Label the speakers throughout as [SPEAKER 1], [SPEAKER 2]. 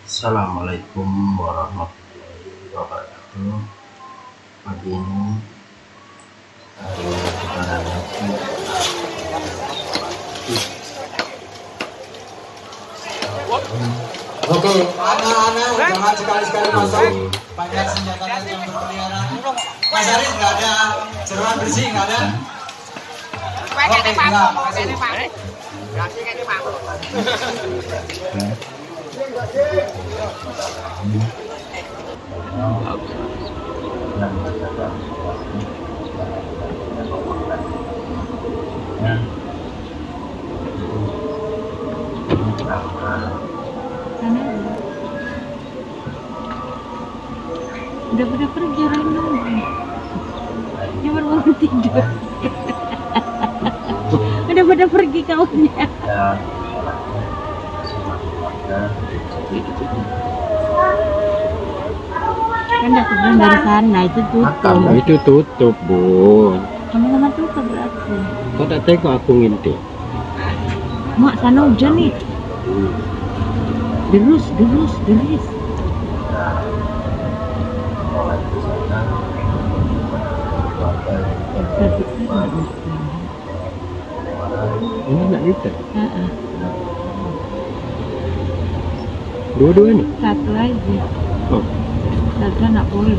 [SPEAKER 1] Assalamualaikum warahmatullahi wabarakatuh. Pagi ini hari lebaran
[SPEAKER 2] Oke, anak-anak jangan sekali-sekali masuk. Banyak senjata tajam berkeliaran. Mas Haris nggak ada jeroan bersih, nggak ada. Oke, ya, makasih.
[SPEAKER 3] Udah pada pergi Reno, dia baru bangun tidur. Udah pada pergi kawannya. Kan aku bilang dari sana itu tutup.
[SPEAKER 4] Itu tutup, Bun.
[SPEAKER 3] Sama-sama tutup berarti.
[SPEAKER 4] Kau tak tengok aku ngintip.
[SPEAKER 3] Mak, sana hujan nih. Derus.
[SPEAKER 4] Ini nak kita? Dua-dua nih?
[SPEAKER 3] Satu aja.
[SPEAKER 4] Oh.
[SPEAKER 3] Satu anak poli.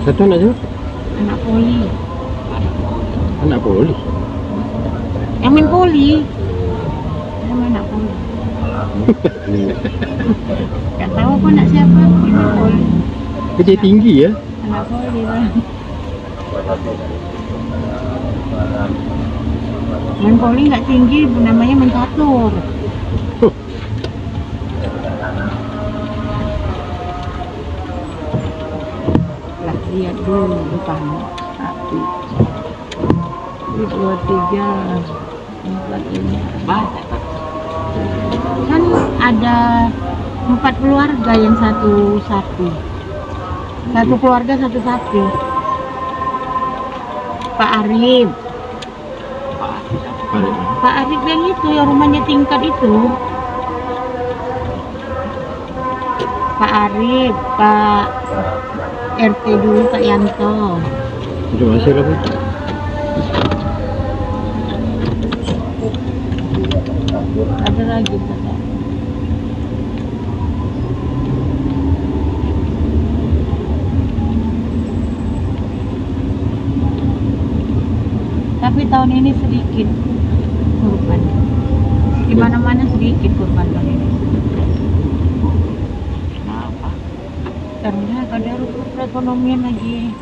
[SPEAKER 4] Satu anak siapa?
[SPEAKER 3] Anak poli.
[SPEAKER 4] Anak poli?
[SPEAKER 3] Yang main poli. Yang main anak poli. Gak tahu aku anak siapa. Main poli.
[SPEAKER 4] Dia tinggi ya?
[SPEAKER 3] Anak poli lah. Main poli nggak tinggi, namanya main catur. Lah lihat dulu depan. 1, 2, 3, 4, 5. Banyak. Kan ada 4 keluarga yang satu sapi. Satu keluarga satu sapi. Pak Arif. Pak Arif yang itu, yang rumahnya tingkat itu. Pak Arif, Pak RT dulu, Pak Yanto.
[SPEAKER 4] Itu masih apa?
[SPEAKER 3] Ada lagi Pak. Tapi tahun ini sedikit kurban. Di mana-mana sedikit kurban tahun ini. Kenapa? Karena kadar perekonomian lagi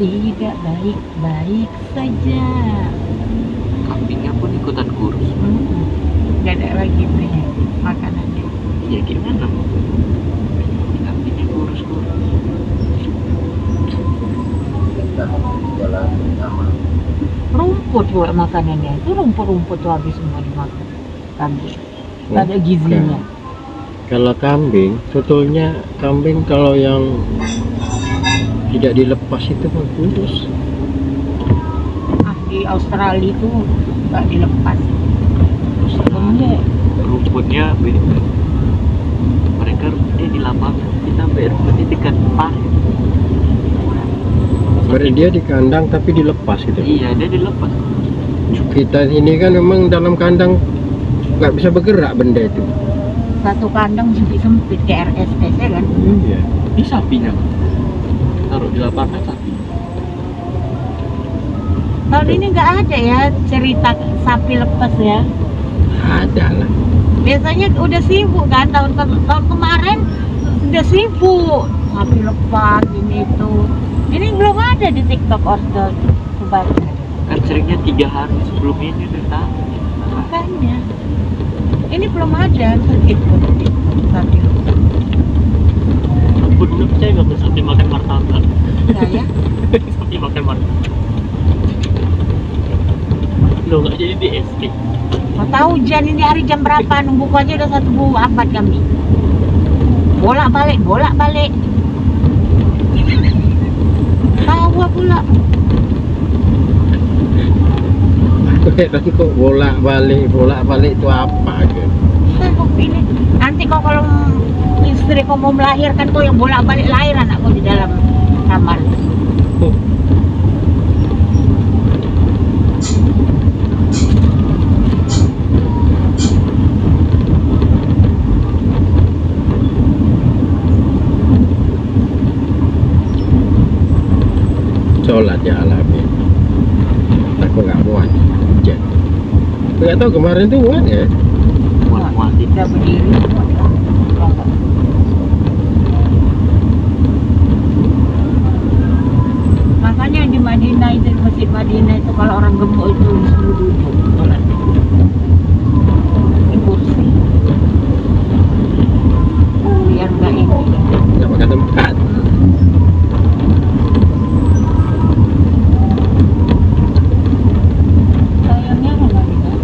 [SPEAKER 3] tidak baik-baik saja.
[SPEAKER 5] Kambingnya pun ikutan kurus.
[SPEAKER 3] Gak ada lagi nih makanannya.
[SPEAKER 5] Iya gimana? Kambingnya kurus.
[SPEAKER 3] Rumput juga makanannya, itu rumput tuh habis semua dimakan kambing. Gak ada gizinya.
[SPEAKER 4] Kalau kambing, sebetulnya kambing kalau yang tidak dilepas itu pun kurus.
[SPEAKER 3] Di Australia itu nggak dilepas. Sebenarnya
[SPEAKER 5] Rumputnya beda. Mereka rumputnya di lapangan, kita rumputnya dekat parit.
[SPEAKER 4] Berarti dia di kandang tapi dilepas gitu.
[SPEAKER 5] Iya, dia dilepas.
[SPEAKER 4] Kita ini kan memang dalam kandang nggak bisa bergerak benda itu.
[SPEAKER 3] satu kandang sempit kayak RSS ya kan.
[SPEAKER 4] Iya.
[SPEAKER 5] Ini sapinya. Taruh di lapangan sapi.
[SPEAKER 3] Tahun ini nggak ada ya cerita sapi lepas ya.
[SPEAKER 4] Ada lah.
[SPEAKER 3] Biasanya udah sibuk kan, tahun kemarin udah sibuk sapi lepas ini itu. Ini belum ada di TikTok order kebanyakan.
[SPEAKER 5] Kan seringnya 3 hari sebelum ini udah tahu.
[SPEAKER 3] Makanya ini belum ada segitu sapi lepas.
[SPEAKER 5] Ampun, lu percaya nggak bisa sapi makan martabak?
[SPEAKER 3] Saya
[SPEAKER 5] Sapi makan martabak. Lo nggak jadi di SD.
[SPEAKER 3] mau tahu hujan ini hari jam berapa, nunggu aja udah 1 abad kami. Bolak balik. Tahu pula.
[SPEAKER 4] Kok bolak-balik itu apa gitu?
[SPEAKER 3] Kok ini nanti kok kalau istri kau mau melahirkan kau yang bolak-balik lahir anakku di dalam kamar.
[SPEAKER 4] Sholat ya alami. Aku nggak muat. Nggak tahu kemarin tuh muat ya.
[SPEAKER 5] Muat-muat itu.
[SPEAKER 3] Tidak berdiri. Makanya di Madinah itu, di Masjid Madinah itu kalau orang gemuk itu disuruh duduk sholat di kursi biar nggak ini.
[SPEAKER 4] Nggak pakai tempat.
[SPEAKER 3] Sayangnya kan Madinah.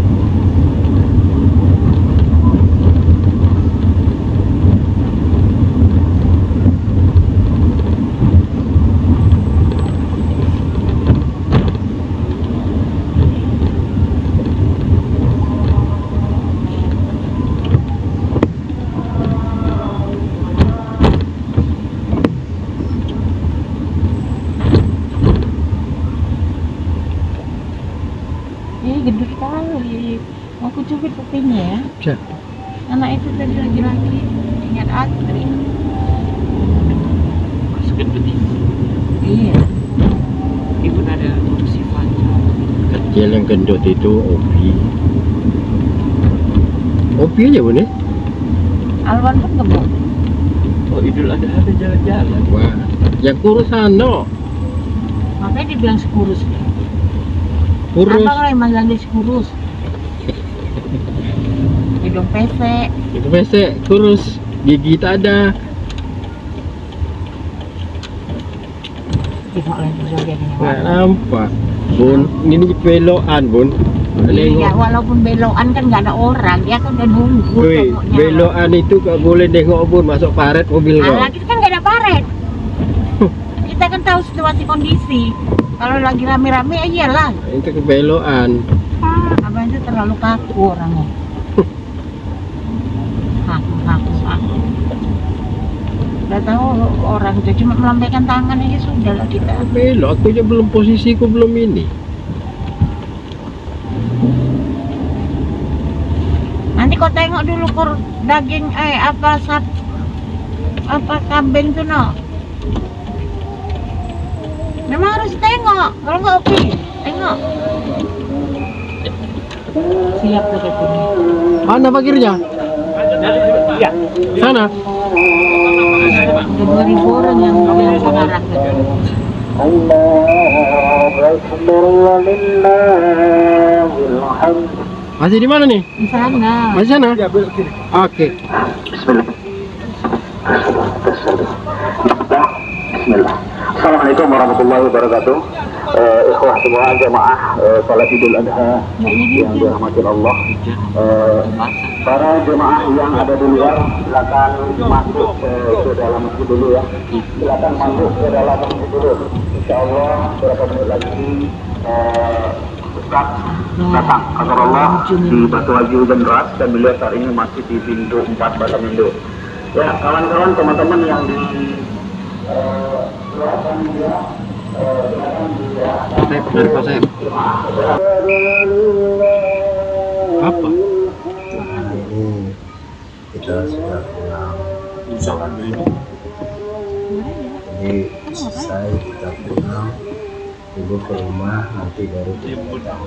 [SPEAKER 3] Gendut sekali. Aku cubit kupingnya ya.
[SPEAKER 4] Bisa.
[SPEAKER 3] Anak itu tadi lagi-lagi ingat Astri.
[SPEAKER 5] Mas gendut itu.
[SPEAKER 3] Iya.
[SPEAKER 5] Ibu ada sifat.
[SPEAKER 4] Kecil yang gendut itu Opi. Opi aja bun ya?
[SPEAKER 3] Alwan pun gemuk.
[SPEAKER 5] Oh, Idul Adha ada jalan-jalan.
[SPEAKER 4] Wah, yang kurus ano.
[SPEAKER 3] Makanya dibilang sekurus.
[SPEAKER 4] Kurus.
[SPEAKER 3] Abang lah yang manggil sekurus. Hidung pesek.
[SPEAKER 4] Itu pesek, kurus. Gigi tak ada.
[SPEAKER 3] Tengok lagi joget ini.
[SPEAKER 4] Nggak nampak. Bun, ini belokan bun.
[SPEAKER 3] Iya, walaupun belokan kan nggak ada orang, dia kan udah nunggu.
[SPEAKER 4] Woi,
[SPEAKER 3] tengoknya.
[SPEAKER 4] belokan itu gak boleh nengok bun, masuk paret mobil kau.
[SPEAKER 3] Lagi kan nggak ada paret. Kita kan tahu situasi kondisi. Kalau lagi rame-rame ya iyalah.
[SPEAKER 4] Itu kebelokan.
[SPEAKER 3] Abang itu terlalu kaku orangnya. Kaku. Udah tahu orang itu cuma melambaikan tangan aja sudah lah kita.
[SPEAKER 4] Belok, aku aja belum posisiku belum ini.
[SPEAKER 3] Nanti kau tengok dulu daging apa kambing tuh no. Memang harus tengok, kalau nggak oke, tengok. Siap tuh katanya.
[SPEAKER 4] Mana parkirnya?
[SPEAKER 5] Iya.
[SPEAKER 4] Sana.
[SPEAKER 3] Udah 2.000 orang yang sekarang tuh.
[SPEAKER 4] Masih di mana nih?
[SPEAKER 3] Di sana.
[SPEAKER 4] Masih sana? Oke.
[SPEAKER 1] Bismillah. Assalamualaikum warahmatullahi wabarakatuh. Ikhwah semua jamaah salat Idul Adha yang dirahmati Allah. Para jemaah yang ada di luar silakan masuk ke dalam masjid dulu ya. Silakan masuk ke dalam masjid dulu. Insyaallah beberapa menit lagi Ustaz datang kantor Allah di Batu Haji Hujan Deras dan beliau saat ini masih di pintu 4 Batamindo. Ya kawan-kawan teman-teman yang di
[SPEAKER 4] Apa?
[SPEAKER 1] ini kita sudah pulang sholat dulu. Jadi selesai kita pulang, ibu ke rumah, nanti baru kita datang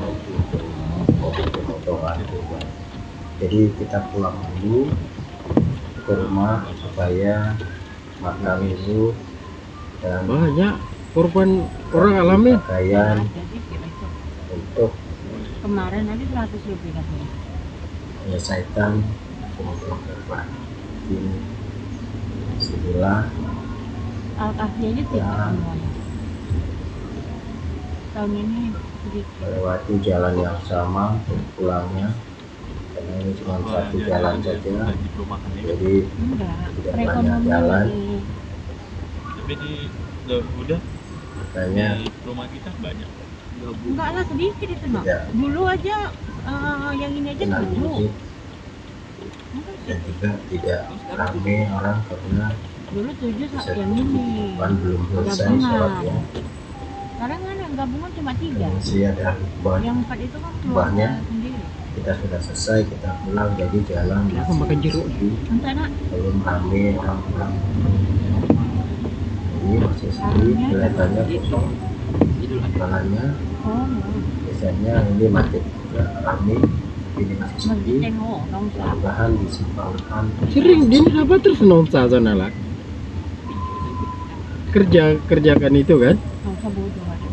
[SPEAKER 1] ke rumah, mobil pemotongan kurban. Jadi kita pulang dulu ke rumah supaya makam ibu dan
[SPEAKER 4] Banyak korban orang alami.
[SPEAKER 1] pakaian untuk
[SPEAKER 3] Kemarin ada 100 lebih katanya.
[SPEAKER 1] menyelesaikan pemotongan kurban. Ini Bismillah.
[SPEAKER 3] Al-Kahfi aja tidak
[SPEAKER 1] Ya.
[SPEAKER 3] semuanya. Tahun ini sedikit.
[SPEAKER 1] Melewati jalan yang sama pulangnya, karena ini cuma satu jalan saja, jadi
[SPEAKER 3] Enggak,
[SPEAKER 1] Tidak
[SPEAKER 3] perekonomian
[SPEAKER 1] banyak jalan.
[SPEAKER 3] lagi.
[SPEAKER 6] Tapi di udah
[SPEAKER 1] makanya
[SPEAKER 6] di rumah kita banyak.
[SPEAKER 3] Enggak lah, sedikit itu nak.
[SPEAKER 1] Tidak.
[SPEAKER 3] Dulu aja yang ini aja
[SPEAKER 1] tenang
[SPEAKER 3] 7.
[SPEAKER 1] dikit. Dan juga tidak ramai orang karena
[SPEAKER 3] Dulu 7
[SPEAKER 1] bisa
[SPEAKER 3] yang ini.
[SPEAKER 1] depan belum selesai
[SPEAKER 3] Gabungan.
[SPEAKER 1] sholatnya.
[SPEAKER 3] Sekarang kan yang gabungan cuma 3.
[SPEAKER 1] Masih ada hikmah.
[SPEAKER 3] Yang 4 itu kan
[SPEAKER 1] Hikmahnya,
[SPEAKER 3] keluarga sendiri.
[SPEAKER 1] kita sudah selesai, kita pulang, jadi jalan
[SPEAKER 4] Aku makan jeruk.
[SPEAKER 3] Entah nak.
[SPEAKER 1] belum ramai orang-orang. Ini masih sepi, kelihatannya kosong jalannya.
[SPEAKER 3] Oh,
[SPEAKER 1] Biasanya ini masih tidak ramai, tapi ini masih sepi.
[SPEAKER 3] masih tengok dong siapa.
[SPEAKER 1] Mudah-mudahan disimpangkan.
[SPEAKER 4] Sering din apa terus nonsa sana lah. Kerjakan itu kan?
[SPEAKER 3] Nongsa bodoh macam.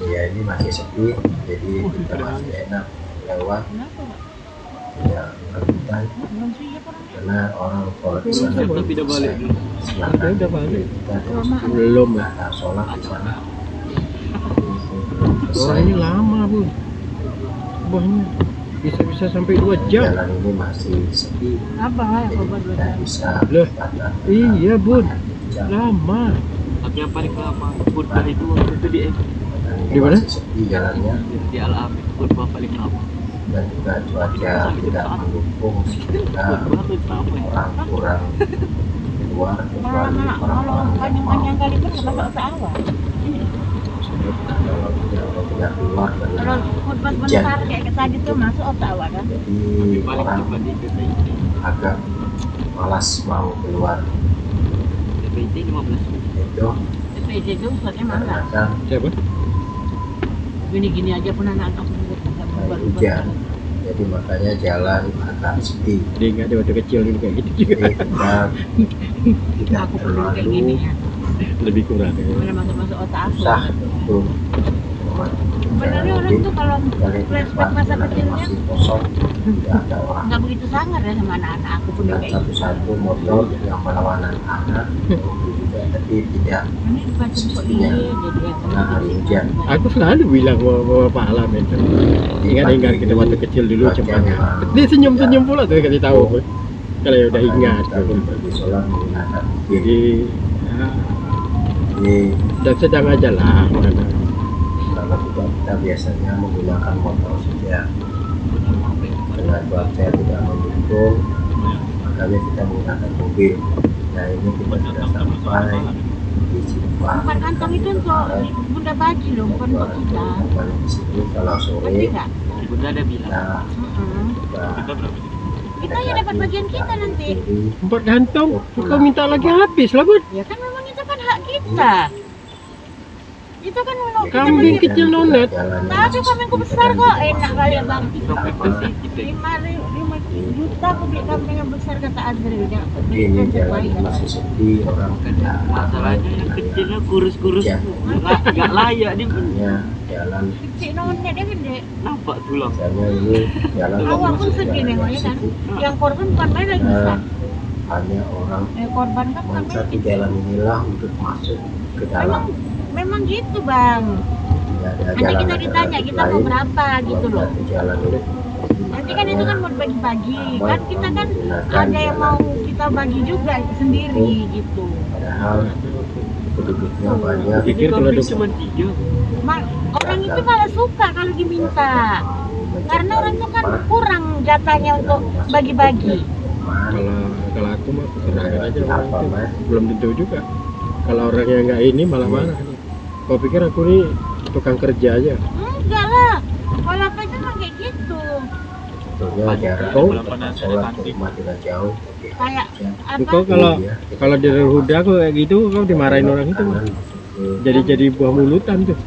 [SPEAKER 1] Ya ini masih sepi, jadi kita masih enak lewat
[SPEAKER 3] Kenapa Pak?
[SPEAKER 1] ya rebutan
[SPEAKER 3] Belum siap orang.
[SPEAKER 1] karena orang sholat di sana
[SPEAKER 5] Tapi udah balik.
[SPEAKER 1] Silakan.
[SPEAKER 4] Udah balik.
[SPEAKER 1] Kita ada
[SPEAKER 4] Belum.
[SPEAKER 1] ada sholat di sana.
[SPEAKER 4] Orang ini lama bu. Buahnya bisa sampai 2 jam.
[SPEAKER 1] Jalan ini masih sepi,
[SPEAKER 3] Apa yang
[SPEAKER 1] jadi
[SPEAKER 3] obat
[SPEAKER 1] kita bisa
[SPEAKER 4] Loh,
[SPEAKER 1] katakan
[SPEAKER 4] iya bun,
[SPEAKER 1] jam.
[SPEAKER 4] lama.
[SPEAKER 5] Tapi yang paling lama khutbah itu waktu itu di
[SPEAKER 1] Dan ini
[SPEAKER 4] Di mana?
[SPEAKER 1] masih sepi jalannya
[SPEAKER 5] di Al-Amin, khutbah paling lama.
[SPEAKER 1] dan juga cuaca tidak mendukung sehingga
[SPEAKER 5] Khutbah itu sama ya.
[SPEAKER 1] orang kurang keluar kecuali
[SPEAKER 3] Kalau
[SPEAKER 1] orang-orang yang mau.
[SPEAKER 3] panjang kali pun nggak masuk awal.
[SPEAKER 1] Kalau tidak keluar
[SPEAKER 3] Kalau
[SPEAKER 1] karena
[SPEAKER 3] khutbah
[SPEAKER 1] hujan,
[SPEAKER 3] sebentar kayak tadi tuh masuk otak awal kan.
[SPEAKER 1] jadi
[SPEAKER 5] Paling
[SPEAKER 1] orang
[SPEAKER 5] cepat di KPIT.
[SPEAKER 1] agak malas mau keluar.
[SPEAKER 5] KPIT 15 menit.
[SPEAKER 1] Itu
[SPEAKER 3] TPJ itu ustadznya malas.
[SPEAKER 1] kadang
[SPEAKER 4] Siapa?
[SPEAKER 3] Gini-gini aja pun anak-anak pun nggak
[SPEAKER 1] hujan, jadi makanya jalan agak sepi.
[SPEAKER 4] Dia ingat dia waktu kecil dulu kayak gitu juga.
[SPEAKER 1] Jadi kita tidak
[SPEAKER 3] Aku perlu kayak gini
[SPEAKER 1] terlalu
[SPEAKER 3] ya.
[SPEAKER 4] Lebih kurang.
[SPEAKER 3] Mana masuk-masuk otak aku.
[SPEAKER 1] susah untuk
[SPEAKER 3] Sebenarnya orang tuh kalau flashback masa kecilnya
[SPEAKER 1] masih kosong, tidak ada orang.
[SPEAKER 3] nggak begitu sangar ya sama anak-anak aku pun
[SPEAKER 1] Dan
[SPEAKER 3] kayak gitu.
[SPEAKER 1] satu-satu motor yang melawan anak itu juga, tapi tidak
[SPEAKER 3] Ini baca kok ini jadi yang
[SPEAKER 1] karena hari hujan.
[SPEAKER 4] Aku selalu bilang bahwa Pak Alam itu. Ingat kita waktu kecil dulu cepat. Dia senyum-senyum pula tuh kasih tahu. Bu. Kalau udah ingat.
[SPEAKER 1] Kita pergi sholat menggunakan mobil.
[SPEAKER 4] Jadi ya,
[SPEAKER 1] Jadi
[SPEAKER 4] sedang aja lah.
[SPEAKER 1] kalau kita biasanya menggunakan motor saja. Dengan cuaca tidak mendukung, makanya kita menggunakan mobil. Nah ini kita sudah sampai di Simpang.
[SPEAKER 3] Empat kantong itu untuk bunda bagi loh, bukan untuk kita.
[SPEAKER 1] Di sini kalau
[SPEAKER 3] Ngerti
[SPEAKER 1] sore
[SPEAKER 3] nggak?
[SPEAKER 5] Bunda ada bilang.
[SPEAKER 1] kita
[SPEAKER 3] Mm-mm.
[SPEAKER 1] sudah
[SPEAKER 3] Kita ya dapat bagian kita nanti.
[SPEAKER 1] sendiri.
[SPEAKER 4] 4 kantong. Kau minta lagi habis lah bud.
[SPEAKER 3] Ya kan memang itu kan hak kita. Itu kan memang kita
[SPEAKER 4] Kambing
[SPEAKER 3] bagi.
[SPEAKER 4] kecil nonet.
[SPEAKER 3] Tapi kambingku besar kok, enak kali ya bang.
[SPEAKER 5] Sampai bersih kita.
[SPEAKER 3] 5 juta aku beli kambing yang besar kata Azril. Jangan
[SPEAKER 1] Tapi
[SPEAKER 3] beli
[SPEAKER 1] ini
[SPEAKER 3] yang
[SPEAKER 1] jalan
[SPEAKER 3] sesuai.
[SPEAKER 1] masih sepi, orang tidak
[SPEAKER 5] Masalahnya yang kecilnya kurus-kurus
[SPEAKER 1] Iya.
[SPEAKER 5] nggak layak dia
[SPEAKER 1] hanya jalan.
[SPEAKER 3] Kecil nonet dia gede.
[SPEAKER 5] nampak tulang.
[SPEAKER 1] Misalnya ini jalan
[SPEAKER 3] Awak pun
[SPEAKER 1] masih
[SPEAKER 3] sedih
[SPEAKER 1] jalan
[SPEAKER 3] nengoknya kan.
[SPEAKER 1] sepi.
[SPEAKER 3] Yang korban bukan main lagi besar.
[SPEAKER 1] Hanya orang
[SPEAKER 3] Korban kan bukan main.
[SPEAKER 1] mencari jalan inilah untuk masuk ke dalam.
[SPEAKER 3] Memang gitu bang.
[SPEAKER 1] Tidak ada
[SPEAKER 3] Nanti
[SPEAKER 1] jalan
[SPEAKER 3] kita ditanya kita mau berapa gitu loh.
[SPEAKER 1] Di jalan ini.
[SPEAKER 3] Nanti kan itu kan mau bagi-bagi. Kan kita kan
[SPEAKER 1] Menggunakan
[SPEAKER 3] ada yang mau kita bagi juga sendiri gitu.
[SPEAKER 1] Padahal penduduknya banyak.
[SPEAKER 5] Jadi
[SPEAKER 4] Pikir kalau
[SPEAKER 5] kambing
[SPEAKER 4] ada-
[SPEAKER 5] cuma 3.
[SPEAKER 3] Orang itu malah suka kalau diminta. Karena orang itu kan kurang jatahnya untuk bagi-bagi.
[SPEAKER 4] Kalau aku mah serahkan aja orang itu. Belum tentu juga. Kalau orang yang nggak ini malah marah. Kau pikir aku nih tukang kerja aja?
[SPEAKER 3] Enggak lah. Kalau apa itu mah kayak gitu.
[SPEAKER 1] Sebetulnya jarak
[SPEAKER 4] Oh.
[SPEAKER 1] sholat ke rumah tidak jauh.
[SPEAKER 3] Kayak apa?
[SPEAKER 4] Kau kalau di Huda aku kayak gitu kau dimarahin orang itu. Mah. Jadi buah mulutan tuh.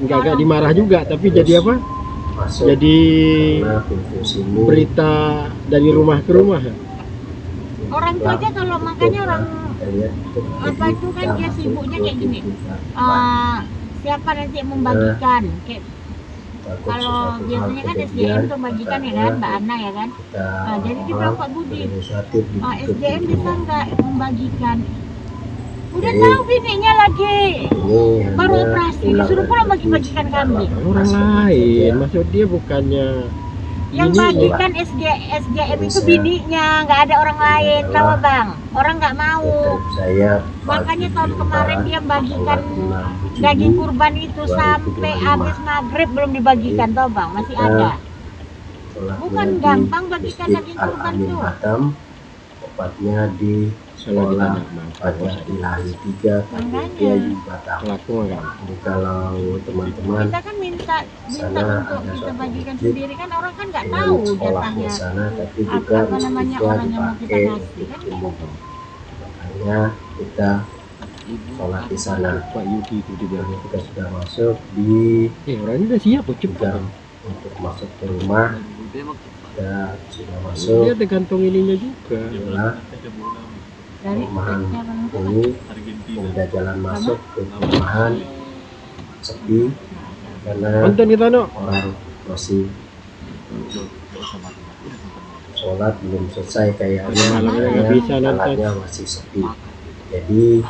[SPEAKER 4] Enggak dimarah juga, tapi jadi apa?
[SPEAKER 1] masuk
[SPEAKER 4] Jadi
[SPEAKER 1] karena pintu sini
[SPEAKER 4] berita dari rumah ke rumah.
[SPEAKER 3] Orang itu aja kalau makanya orang
[SPEAKER 1] kita lihat
[SPEAKER 3] apa itu kan dia sibuknya kayak gini.
[SPEAKER 1] Ah,
[SPEAKER 3] Siapa nanti yang membagikan? Kayak kalau biasanya kan SDM tuh bagikan ya kan, Mbak Ana ya kan. Nah, jadi dia bilang Pak Budi, SDM bisa nggak membagikan? Udah tahu bininya lagi baru operasi, disuruh pulang bagi-bagikan kambing.
[SPEAKER 4] Orang lain, maksud dia bukannya
[SPEAKER 3] Yang bagikan SGM itu bininya, nggak ada orang lain, tahu bang? Orang nggak mau. Makanya tahun kemarin dia bagikan daging kurban itu sampai habis maghrib belum dibagikan, tahu bang? Masih ada. Bukan gampang bagikan daging kurban tuh.
[SPEAKER 1] Tepatnya di sekolah pada Ilahi 3 dia juga tahu. Jadi kalau teman-teman
[SPEAKER 3] kita kan minta untuk kita bagikan sendiri kan orang kan nggak tahu jatahnya
[SPEAKER 1] sana, tapi juga
[SPEAKER 3] apa namanya orang yang mau kita kasih kan gitu.
[SPEAKER 1] Makanya kita sholat di sana.
[SPEAKER 4] Pak Yudi itu di belakang.
[SPEAKER 1] Kita sudah masuk di
[SPEAKER 4] orangnya udah siap cepat
[SPEAKER 1] untuk masuk ke rumah. Kita sudah masuk.
[SPEAKER 4] Dia tergantung ininya juga.
[SPEAKER 3] Dari
[SPEAKER 1] Perumahan ini sudah jalan masuk ke perumahan sepi karena orang masih sholat belum selesai kayaknya, alatnya masih sepi. Jadi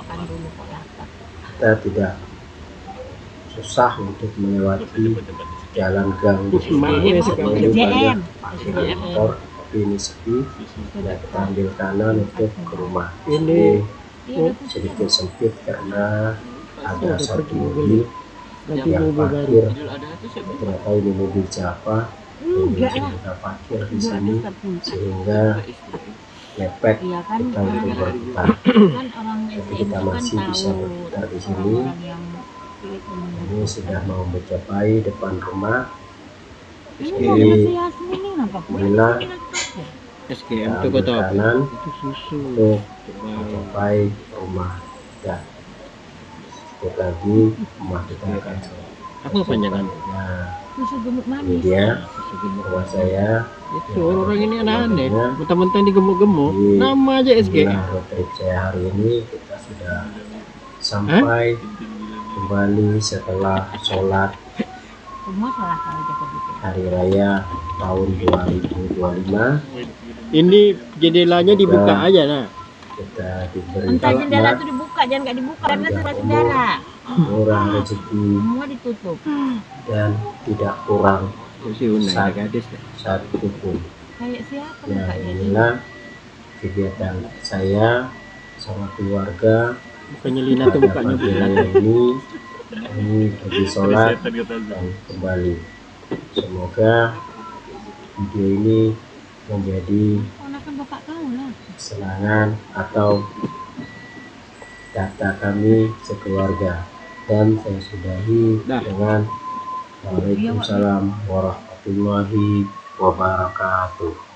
[SPEAKER 1] kita tidak susah untuk melewati jalan gang motor, tapi ini sepi. Ya, kita ambil kanan untuk ke rumah. Ini sedikit sempit karena ada satu mobil yang parkir. Ternyata ini mobil siapa? Kita parkir di sini sehingga lepek kita untuk berputar. Tapi kita masih bisa berputar di sini. Ini sudah mau mencapai depan rumah. Inilah
[SPEAKER 4] SGM itu kota
[SPEAKER 1] kanan
[SPEAKER 4] itu susu
[SPEAKER 1] untuk mencapai rumah. Ya, sedikit lagi rumah kita akan
[SPEAKER 4] apa panjangan
[SPEAKER 3] susu gemuk
[SPEAKER 1] ini
[SPEAKER 3] manis.
[SPEAKER 1] dia rumah saya.
[SPEAKER 4] Itu orang ini aneh, mentang-mentang digemuk-gemuk nama aja SGM.
[SPEAKER 1] Road trip saya hari ini kita sudah sampai kembali setelah sholat hari raya tahun 2025.
[SPEAKER 4] Ini jendelanya dibuka aja nah.
[SPEAKER 1] Kita diberi
[SPEAKER 3] Entah jendela itu dibuka, jangan nggak dibuka karena saudara.
[SPEAKER 1] murah rezeki
[SPEAKER 3] Semua ditutup.
[SPEAKER 1] dan tidak kurang
[SPEAKER 4] gadis
[SPEAKER 1] satu pun.
[SPEAKER 3] Kayak siapa
[SPEAKER 1] Ya,
[SPEAKER 3] mukanya ini?
[SPEAKER 1] inilah kegiatan saya sama keluarga.
[SPEAKER 4] bukannya Lina tuh mukanya
[SPEAKER 1] Pagi raya ini pergi sholat dan kembali. Semoga video ini menjadi
[SPEAKER 3] Ponakan bapak kau lah.
[SPEAKER 1] kesenangan atau data kami sekeluarga, dan saya sudahi dengan Waalaikumsalam warahmatullahi wabarakatuh.